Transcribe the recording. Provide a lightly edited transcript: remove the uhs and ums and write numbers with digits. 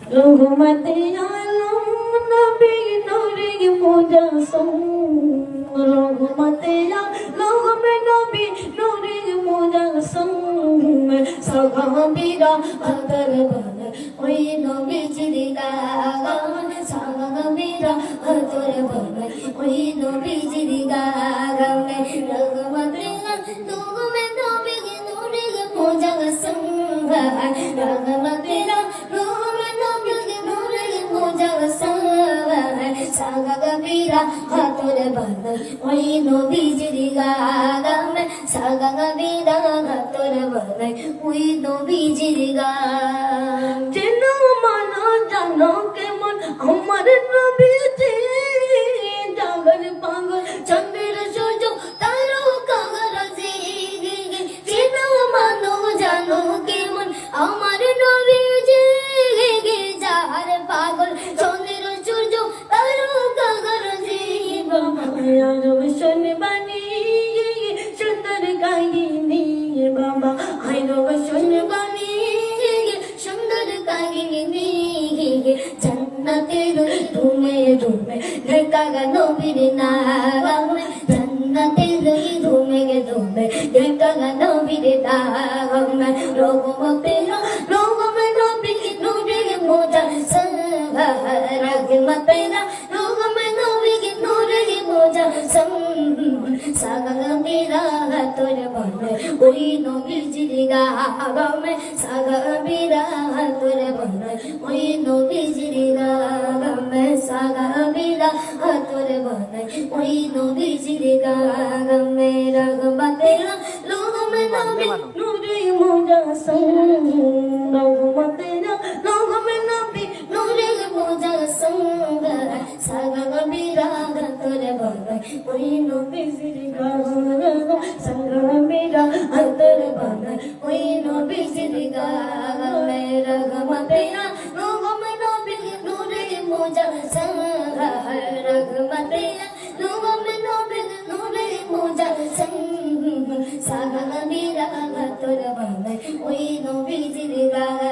রহমতে আলম নবী নূরে মুজাসসাম রহমতে আলম নবী নূরে মুজাসসাম সাহাবীরা আদর বল ওই নবীজির গান সাহাবীরা আদর বল ওই নবীজির গান রহমতে আলম নবী নূরে মুজাসসাম রহমতে সাগাগবীরা হাতর বল ওই নবীজির গান সাগাগবীরা হাতর বল ওই নবীজির গান যেন মানো জানো কেমন আমার নবীজি জাগর পাগল চন্দ্রের সূর্য তারকা রাজি যেন মানো জানো কেমন আমার নবীজি যার পাগল চন্দ্রের সূর্য রোশন বানি সুন্দর কাহিনী বাবা হাই রোশন বানি সুন্দর কাহিনী জান্নাতের ধুমে ধুমে ঢাকা নবীর নাম জান্নাতের ধুমে ধুমে ঢাকা নবীর নাম রহমতে নবী নূরে মুজাসসাম রহমতে সাগাগবীরা হাতর বল ওই নবীজির গান সাগাগবীরা হাতর বল ওই নবীজির গান সাগাগবীরা হাতর বল ওই নবীজির গান রহমতে নবী নূরে মুজাসসাম রহমতে নবী নূরে মুজাসসাম সাগাগবীরা হাতর বল ওই নবীজির গান সাগাগবীরা হাতর বল ওই নবীজির গান রহমতে নবী নূরে মুজাসসাম রহমতে নবী নূরে মুজাসসাম সাগাগবীরা হাতর বল ওই নবীজির গান